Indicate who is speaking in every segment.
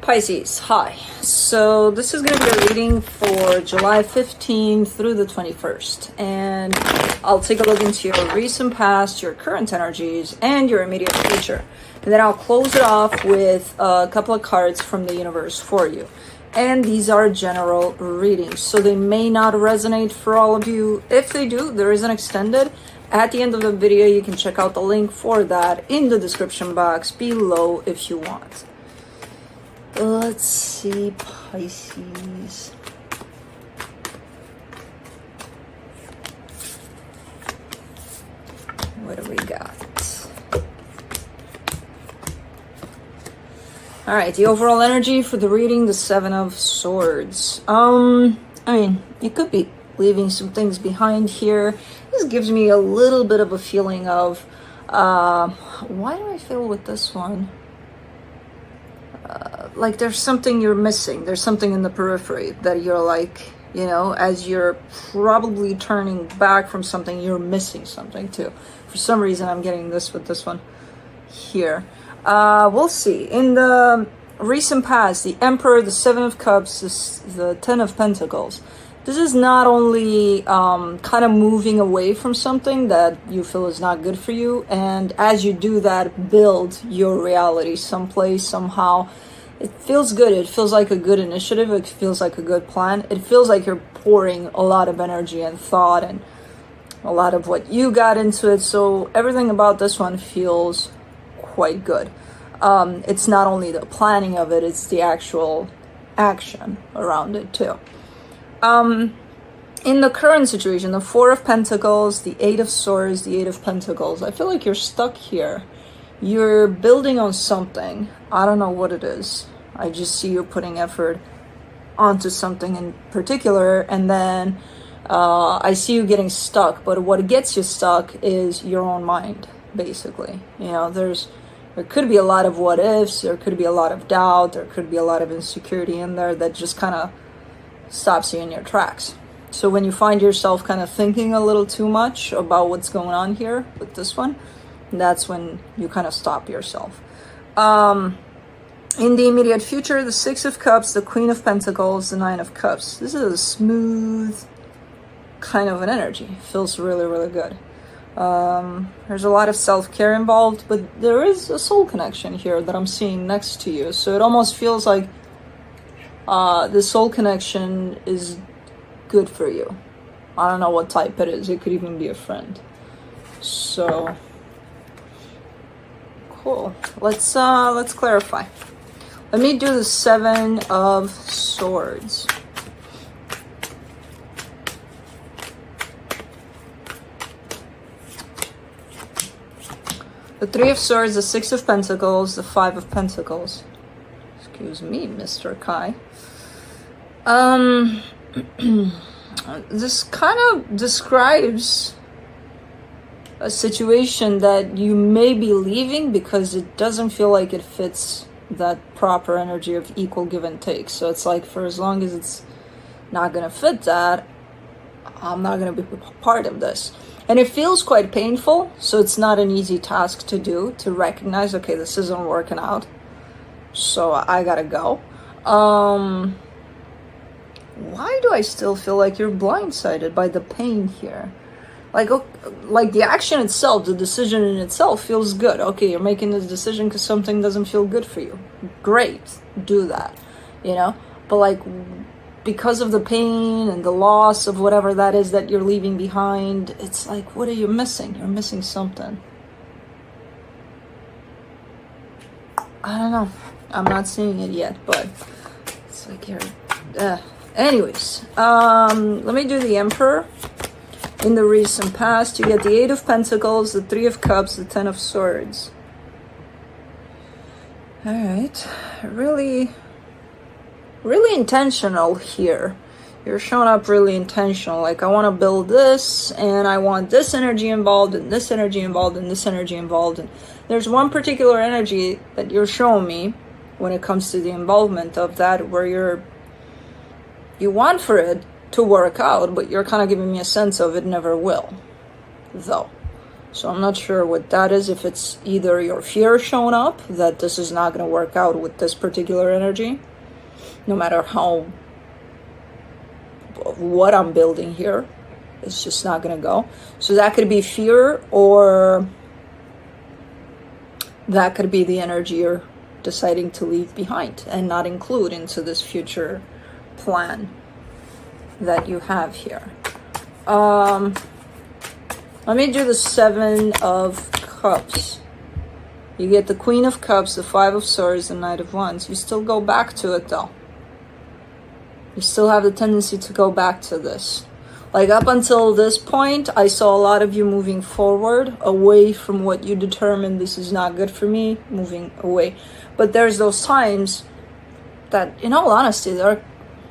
Speaker 1: Pisces, hi. So this is going to be a reading for July 15th through the 21st. And I'll take a look into your recent past, your current energies, and your immediate future. And then I'll close it off with a couple of cards from the universe for you. And these are general readings, so they may not resonate for all of you. If they do, there is an extended. At the end of the video, you can check out the link for that in the description box below if you want. Let's see, Pisces. What do we got? All right, the overall energy for the reading, the Seven of Swords. I mean, you could be leaving some things behind here. This gives me a little bit of a feeling of, why do I feel with this one? Like there's something you're missing. There's something in the periphery that you're like, you know, as you're probably turning back from something, you're missing something too. For some reason, I'm getting this with this one here. We'll see. In the recent past, the Emperor, the Seven of Cups, the Ten of Pentacles. This is not only kind of moving away from something that you feel is not good for you. And as you do that, build your reality someplace, somehow. It feels good. It feels like a good initiative. It feels like a good plan. It feels like you're pouring a lot of energy and thought and a lot of what you got into it. So everything about this one feels quite good. It's not only the planning of it, it's the actual action around it too. In the current situation, the Four of Pentacles, the Eight of Swords, the Eight of Pentacles, I feel like you're stuck here. You're building on something. I don't know what it is. I just see you putting effort onto something in particular, and then I see you getting stuck. But what gets you stuck is your own mind, basically. You know, there could be a lot of what ifs, there could be a lot of doubt, there could be a lot of insecurity in there that just kind of stops you in your tracks. So when you find yourself kind of thinking a little too much about what's going on here with this one, that's when you kind of stop yourself. In the immediate future, the Six of Cups, the Queen of Pentacles, the Nine of Cups. This is a smooth kind of an energy. Feels really, really good. There's a lot of self-care involved, but there is a soul connection here that I'm seeing next to you. So it almost feels like the soul connection is good for you. I don't know what type it is. It could even be a friend. So cool. Let's clarify. Let me do the Seven of Swords. The Three of Swords, the Six of Pentacles, the Five of Pentacles. Excuse me, Mr. Kai. This kind of describes a situation that you may be leaving because it doesn't feel like it fits that proper energy of equal give and take. So it's like, for as long as it's not going to fit that, I'm not going to be part of this. And it feels quite painful, so it's not an easy task to do, to recognize, okay, this isn't working out, so I gotta go. Why do I still feel like you're blindsided by the pain here? Like the action itself, the decision in itself feels good. Okay, you're making this decision because something doesn't feel good for you. Great, do that, you know? But like, because of the pain and the loss of whatever that is that you're leaving behind, it's like, what are you missing? You're missing something. I don't know. I'm not seeing it yet, but it's like you're... Anyways, let me do the Emperor. In the recent past, you get the Eight of Pentacles, the Three of Cups, the Ten of Swords. All right. Really intentional here. You're showing up really intentional. Like, I want to build this, and I want this energy involved, and this energy involved, and this energy involved. And there's one particular energy that you're showing me when it comes to the involvement of that, where you want for it to work out, but you're kind of giving me a sense of it never will, though. So I'm not sure what that is. If it's either your fear showing up that this is not going to work out with this particular energy, no matter how, what I'm building here, it's just not going to go. So that could be fear, or that could be the energy you're deciding to leave behind and not include into this future plan that you have here. Let me do the 7 of Cups. You get the Queen of Cups, the 5 of Swords, the Knight of Wands. You still go back to it though. You still have the tendency to go back to this. Like up until this point, I saw a lot of you moving forward, away from what you determined this is not good for me, moving away. But there's those times that, in all honesty, they're,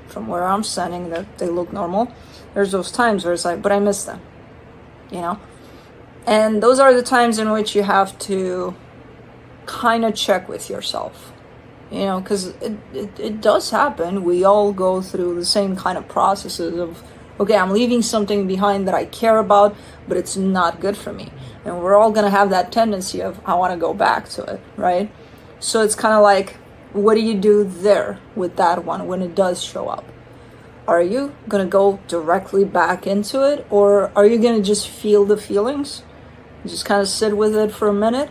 Speaker 1: from where I'm standing, that they look normal. There's those times where it's like, but I miss them. You know, and those are the times in which you have to kind of check with yourself, you know, because it does happen. We all go through the same kind of processes of, okay, I'm leaving something behind that I care about, but it's not good for me. And we're all going to have that tendency of, I want to go back to it, right? So it's kind of like, what do you do there with that one when it does show up? Are you going to go directly back into it, or are you going to just feel the feelings? Just kind of sit with it for a minute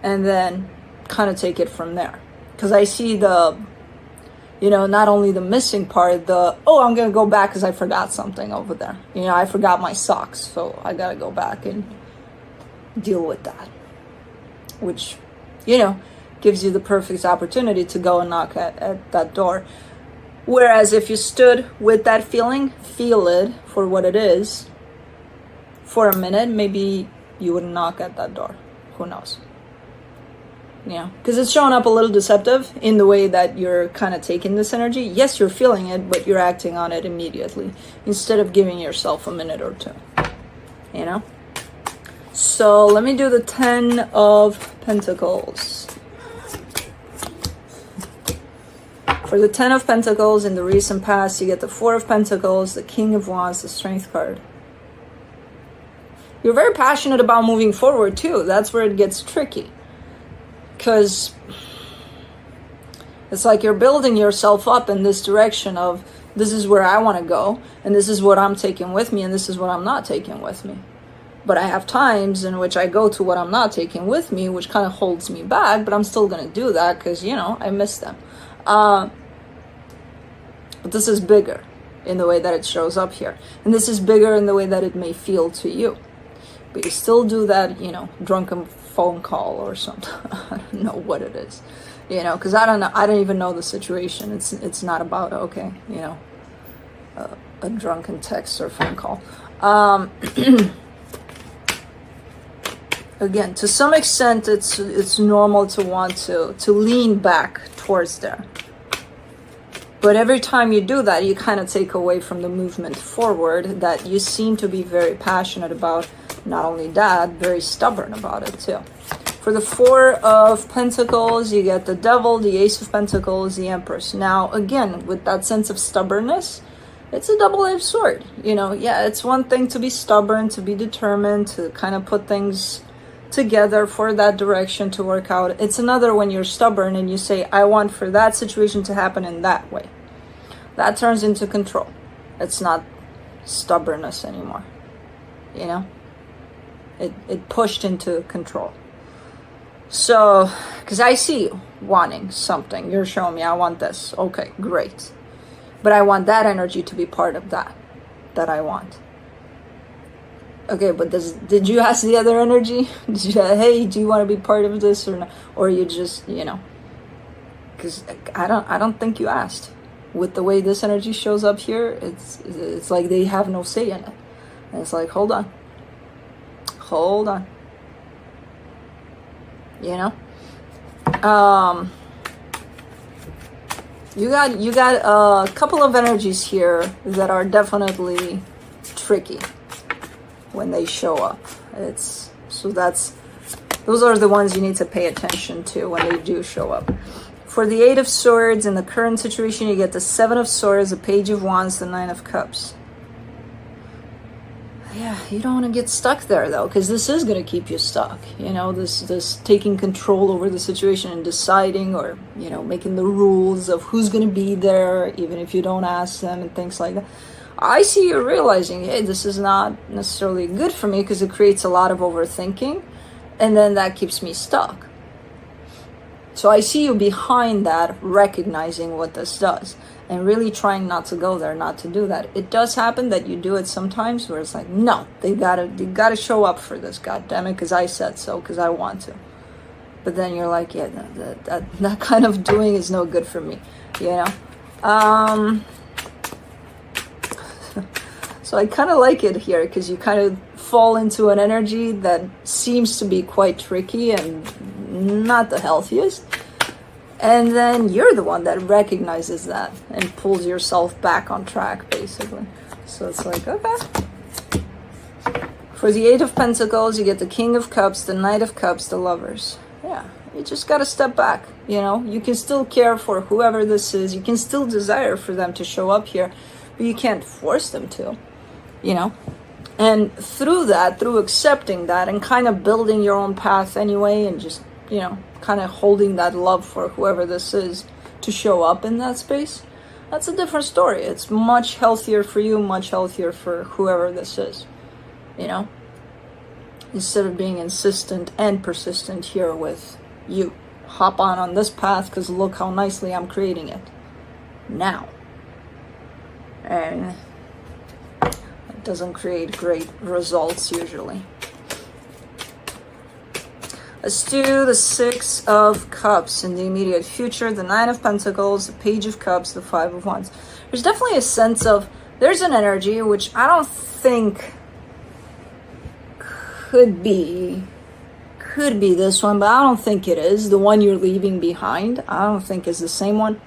Speaker 1: and then kind of take it from there. Because I see the, you know, not only the missing part, the, oh, I'm going to go back because I forgot something over there. You know, I forgot my socks, so I got to go back and deal with that. Which, you know, gives you the perfect opportunity to go and knock at that door. Whereas if you stood with that feeling, feel it for what it is, for a minute, maybe you wouldn't knock at that door. Who knows? Yeah, because it's showing up a little deceptive in the way that you're kind of taking this energy. Yes, you're feeling it, but you're acting on it immediately instead of giving yourself a minute or two. You know? So let me do the 10 of Pentacles. For the 10 of Pentacles in the recent past, you get the 4 of Pentacles, the King of Wands, the Strength card. You're very passionate about moving forward too. That's where it gets tricky. Because it's like you're building yourself up in this direction of, this is where I want to go, and this is what I'm taking with me, and this is what I'm not taking with me. But I have times in which I go to what I'm not taking with me, which kind of holds me back, but I'm still going to do that because, you know, I miss them. But this is bigger in the way that it shows up here. And this is bigger in the way that it may feel to you. But you still do that, you know, drunken phone call or something. I don't know what it is. You know, because I don't know. I don't even know the situation. It's not about, okay, you know, a drunken text or phone call. Again, to some extent, it's normal to want to lean back towards there. But every time you do that, you kind of take away from the movement forward that you seem to be very passionate about. Not only that, very stubborn about it too. For the 4 of Pentacles, you get the Devil, the Ace of Pentacles, the Empress. Now, again, with that sense of stubbornness, it's a double-edged sword. You know, yeah, it's one thing to be stubborn, to be determined, to kind of put things together for that direction to work out. It's another when you're stubborn and you say, I want for that situation to happen in that way. That turns into control. It's not stubbornness anymore. You know? It pushed into control. So, because I see you wanting something. You're showing me, I want this. Okay, great. But I want that energy to be part of that I want. Okay, but did you ask the other energy? Did you say, hey, do you want to be part of this or not? Or you just, you know, because I don't think you asked. With the way this energy shows up here, it's like they have no say in it. And it's like, hold on. You know? You got a couple of energies here that are definitely tricky when they show up. Those are the ones you need to pay attention to when they do show up. For the 8 of Swords, in the current situation, you get the 7 of Swords, the Page of Wands, the 9 of Cups. yeah, you don't want to get stuck there though, because this is going to keep you stuck. You know, this taking control over the situation and deciding, or, you know, making the rules of who's going to be there, even if you don't ask them and things like that. I see you realizing, hey, this is not necessarily good for me, because it creates a lot of overthinking, and then that keeps me stuck. So I see you behind that, recognizing what this does, and really trying not to go there, not to do that. It does happen that you do it sometimes where it's like, no, they gotta show up for this, God damn it, because I said so, because I want to. But then you're like, yeah, that kind of doing is no good for me, you know? So I kind of like it here, because you kind of fall into an energy that seems to be quite tricky and not the healthiest. And then you're the one that recognizes that and pulls yourself back on track, basically. So it's like, okay. For the Eight of Pentacles, you get the King of Cups, the Knight of Cups, the Lovers. Yeah, you just got to step back, you know? You can still care for whoever this is. You can still desire for them to show up here, but you can't force them to, you know? And through that, through accepting that and kind of building your own path anyway, and just, you know, kind of holding that love for whoever this is to show up in that space, that's a different story. It's much healthier for you, much healthier for whoever this is, you know? Instead of being insistent and persistent here with you. Hop on this path, because look how nicely I'm creating it now. And it doesn't create great results usually. Let's do the Six of Cups in the immediate future, the Nine of Pentacles, the Page of Cups, the Five of Wands. There's definitely a sense of, there's an energy which I don't think could be this one, but I don't think it is. The one you're leaving behind, I don't think is the same one.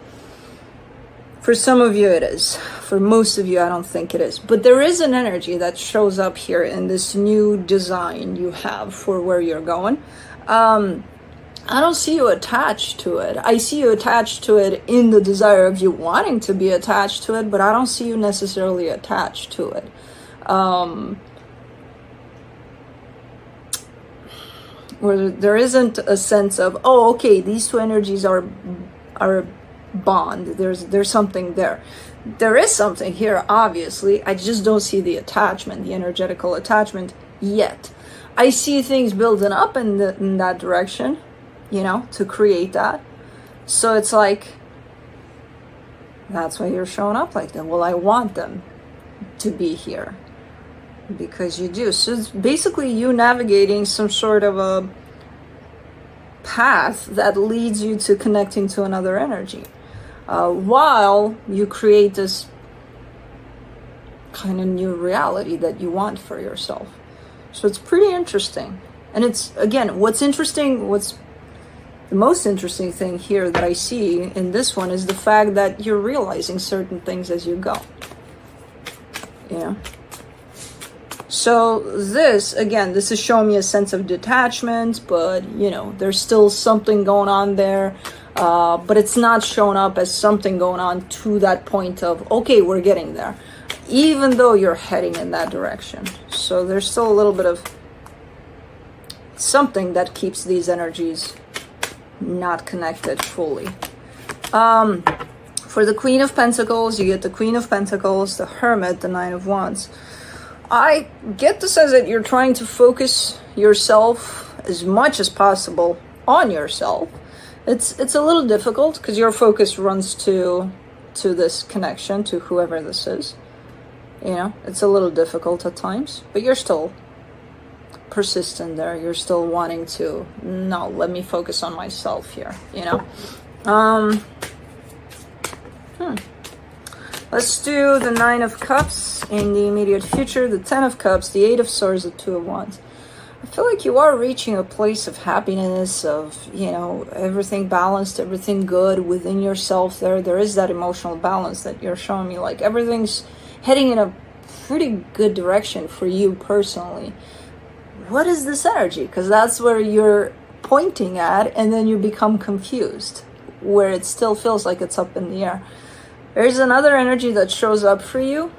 Speaker 1: For some of you it is. For most of you, I don't think it is. But there is an energy that shows up here in this new design you have for where you're going. I don't see you attached to it. I see you attached to it in the desire of you wanting to be attached to it, but I don't see you necessarily attached to it. Where there isn't a sense of, oh, okay, these two energies are bond. There's something there. There is something here, obviously. I just don't see the attachment, the energetical attachment yet. I see things building up in that direction, you know, to create that. So it's like, that's why you're showing up like that. Well, I want them to be here because you do. So it's basically you navigating some sort of a path that leads you to connecting to another energy, while you create this kind of new reality that you want for yourself. So it's pretty interesting. And it's, again, what's the most interesting thing here that I see in this one is the fact that you're realizing certain things as you go. Yeah. So this, again, this is showing me a sense of detachment, but, you know, there's still something going on there. But it's not showing up as something going on to that point of, okay, we're getting there, even though you're heading in that direction. So there's still a little bit of something that keeps these energies not connected fully. For the Queen of Pentacles, you get the Queen of Pentacles, the Hermit, the Nine of Wands. I get the sense that you're trying to focus yourself as much as possible on yourself. It's a little difficult because your focus runs to this connection, to whoever this is. You know, it's a little difficult at times, but you're still persistent there. You're still wanting to, no, let me focus on myself here, you know. Let's do the Nine of Cups in the immediate future, the Ten of Cups, the Eight of Swords, the Two of Wands. I feel like you are reaching a place of happiness, of, you know, everything balanced, everything good within yourself there. There is that emotional balance that you're showing me, like everything's heading in a pretty good direction for you personally. What is this energy? Because that's where you're pointing at, and then you become confused, where it still feels like it's up in the air. There's another energy that shows up for you,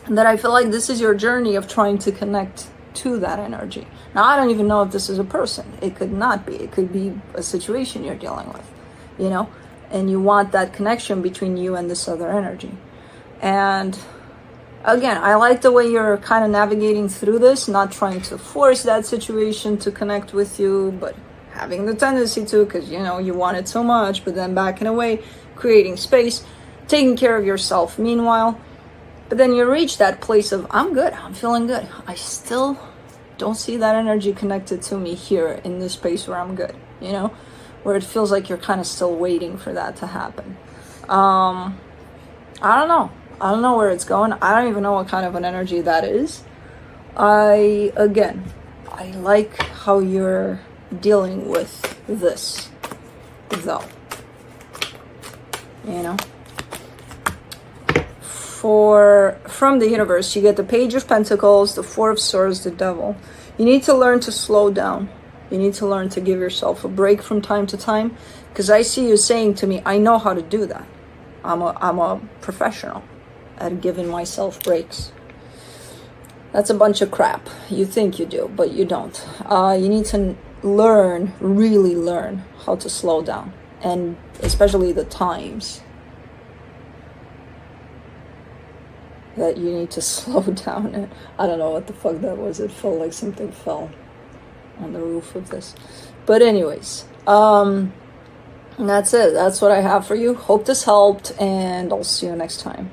Speaker 1: that I feel like this is your journey of trying to connect to that energy. Now, I don't even know if this is a person. It could not be. It could be a situation you're dealing with, you know, and you want that connection between you and this other energy. And again, I like the way you're kind of navigating through this, not trying to force that situation to connect with you, but having the tendency to, because, you know, you want it so much, but then backing away, creating space, taking care of yourself meanwhile. But then you reach that place of, I'm good, I'm feeling good. I still don't see that energy connected to me here in this space where I'm good, you know, where it feels like you're kind of still waiting for that to happen. I don't know. I don't know where it's going. I don't even know what kind of an energy that is. I like how you're dealing with this, though. You know? From the universe, you get the Page of Pentacles, the Four of Swords, the Devil. You need to learn to slow down. You need to learn to give yourself a break from time to time. Because I see you saying to me, I know how to do that. I'm a professional at giving myself breaks. That's a bunch of crap. You think you do, but you don't. You need to really learn how to slow down. And especially the times that you need to slow down. I don't know what the fuck that was. It felt like something fell on the roof of this. But anyways, that's it. That's what I have for you. Hope this helped, and I'll see you next time.